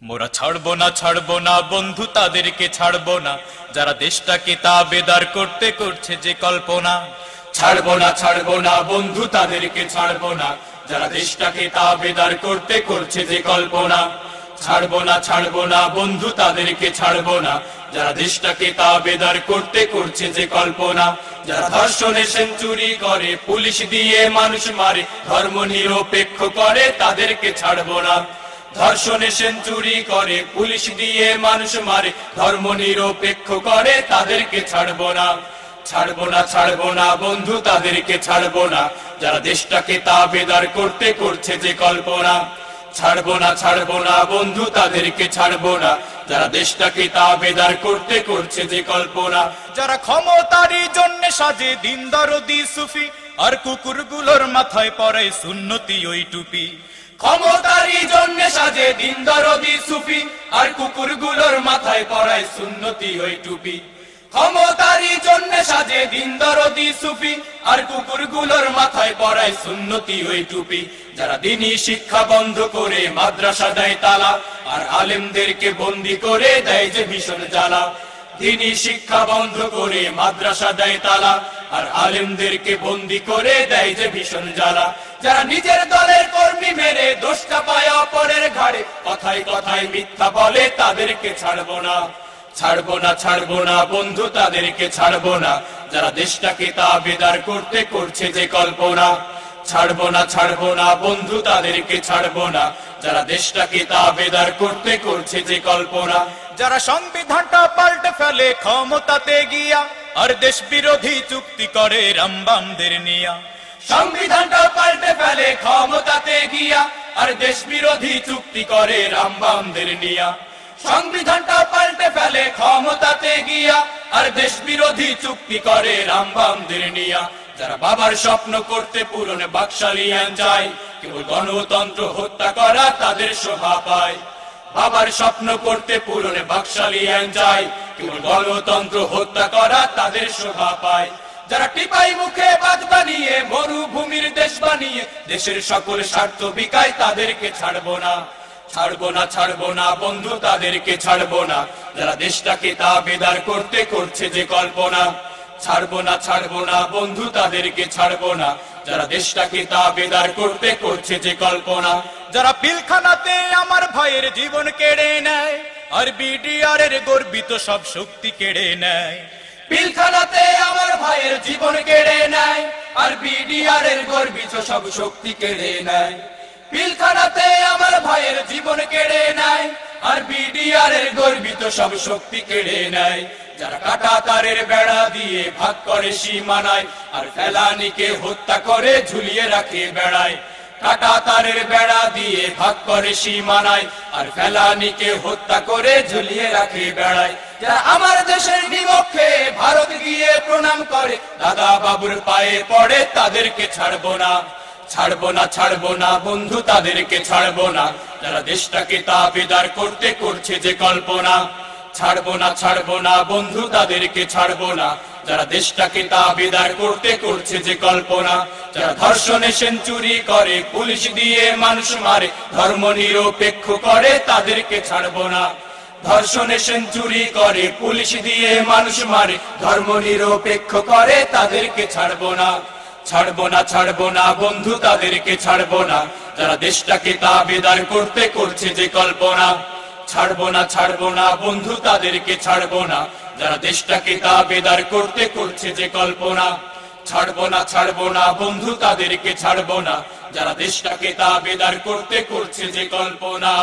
মোরা ছাড়বো না বন্ধু তাদেরকে ছাড়বো না, যারা দেশটাকে তাবেদার করতে করছে যে কল্পনা। ছাড়বো না বন্ধু তাদেরকে ছাড়বো না, যারা দেশটাকে তাবেদার করতে করছে যে কল্পনা। ছাড়বো না বন্ধু তাদেরকে ছাড়বো না, যারা দেশটাকে তাবেদার করতে করছে যে কল্পনা। যারা ধর্ষণে সেঞ্চুরি করে, পুলিশ দিয়ে মানুষ মারে, ধর্ম নিরপেক্ষ করে, তাদেরকে ছাড়বো না। ধর্ষণে সেঞ্চুরি করে, পুলিশ দিয়ে মানুষ মারে, ধর্ম নিরপেক্ষ করে, তাদেরকে ছাড়বো না। ছাড়বো না বন্ধু তাদেরকে ছাড়বো না, যারা দেশটাকে তাবেদার করতে করছে যে কল্পনা। ছাড়বো না বন্ধু তাদেরকে ছাড়বো না, যারা দেশটাকে তাবেদার করতে করছে যে কল্পনা। যারা ক্ষমতারই জন্য সাজে দিন দরদি সুফি, আর কুকুরগুলোর মাথায় পড়ে সুন্নতি ওই টুপি। ক্ষমতারই জন্য সাজে দিন দরদি সুফি, আর কুকুরগুলোর মাথায় পড়ায় সুন্নতি ওই টুপি। ক্ষমতারই জন্য সাজে দিন দরদি সুফি, আর কুকুরগুলোর মাথায় পড়ায় সুন্নতি ওই টুপি। যারা দ্বীনি শিক্ষা বন্ধ করে মাদ্রাসা দেয় তালা, আর আলেমদেরকে বন্দী করে দেয় যে ভীষণ জ্বালা। দ্বীনি শিক্ষা বন্ধ করে মাদ্রাসা দেয় তালা, আর আলেমদেরকে বন্দী করে দেয় যে ভীষণ জ্বালা। যারা নিজের দলের কর্মী মেরে দোষটা পায় অপরের ঘাড়ে, কথায় কথায় মিথ্যা বলে, তাদেরকে ছাড়বো না বন্ধু তাদেরকে ছাড়বো না, যারা দেশটাকে তাবেদার করতে করছে যে কল্পনা। ছাড়বো না বন্ধু তাদেরকে ছাড়বো না, যারা দেশটাকে তাবেদার করতে করছে যে কল্পনা। যারা সংবিধানটা পাল্টে ফেলে ক্ষমতাতে গিয়া, আর দেশ বিরোধী চুক্তি করে রামবামদের নিয়া। সংবিধানটা পাল্টে ফেলে ক্ষমতাতে গিয়া, আর দেশ বিরোধী চুক্তি করে রামবামদের নিয়া। সংবিধানটা পাল্টে ফেলে ক্ষমতাতে গিয়া, আর দেশ বিরোধী চুক্তি করে রামবামদের নিয়া। যারা বাবার স্বপ্ন করতে পূরণ বাকশালিয়ান যায়, কেবল গণতন্ত্র হত্যা করা তাদের শোভা পায়। বাবার স্বপ্ন করতে পূরণ বাকশালিয়ান যায়, কেবল গণতন্ত্র হত্যা করা তাদের শোভা পায়। যারা টিপাই মুখে বাদ বানিয়ে মরুভূমির দেশ বানিয়ে দেশের সকল স্বার্থ বিকায়, তাদেরকে ছাড়বো না বন্ধু তাদেরকে ছাড়বো না, যারা দেশটাকে তাবেদার করতে করছে যে কল্পনা। ছাড়বো না বন্ধু তাদেরকে ছাড়বো না, যারা দেশটাকে তাবেদার করতে করছে যে কল্পনা। যারা পিলখানাতে আমার ভাইয়ের জীবন কেড়ে নেয়, আর বিডিআর এর গর্বিত সব শক্তি কেড়ে নেয়। পিলখানাতে আমার ভাইয়ের জীবন কেড়ে নেয়, আর বিডিআর এর গর্বিত সব শক্তি কেড়ে নেয়। পিলখানাতে আমার ভাইয়ের জীবন কেড়ে নেয়, আর বিডিআর এর গর্বিত সব শক্তি কেড়ে নেয়। যারা কাটা তারের বেড়া দিয়ে ভাগ করে সীমানায়, আর ফেলানিকে হত্যা করে ঝুলিয়ে রাখে বেড়ায়। কাটা তারের বেড়া দিয়ে ভাগ করে সীমানায়, আর ফেলানিকে হত্যা করে ঝুলিয়ে রাখে বেড়ায়। যারা আমার দেশের বিপক্ষে ভারত গিয়ে প্রণাম করে, দাদা বাবুর পায়ে পড়ে, তাদেরকে ছাড়বো না বন্ধু তাদেরকে ছাড়বো না, যারা দেশটাকে তাবেদার করতে করছে যে কল্পনা। ছাড়বো না বন্ধু তাদেরকে ছাড়বো না, যারা দেশটাকে তাবেদার করতে করছে যে কল্পনা। যারা ধর্ষণে সেঞ্চুরি করে, পুলিশ দিয়ে মানুষ মারে, ধর্ম নিরপেক্ষ করে, তাদেরকে ছাড়বো না। ধর্ষণে সেঞ্চুরি করে, পুলিশ দিয়ে মানুষ মারে, ধর্ম নিরপেক্ষ করে, তাদেরকে ছাড়বো না বন্ধু তাদেরকে ছাড়বো না, যারা দেশটাকে তাবেদার করতে করছে যে কল্পনা। ছাড়বো না বন্ধু তাদেরকে ছাড়বো না, যারা দেশটাকে তাবেদার করতে করছে যে কল্পনা। ছাড়বো না বন্ধু তাদেরকে ছাড়বো না, যারা দেশটাকে তাবেদার করতে করছে যে কল্পনা।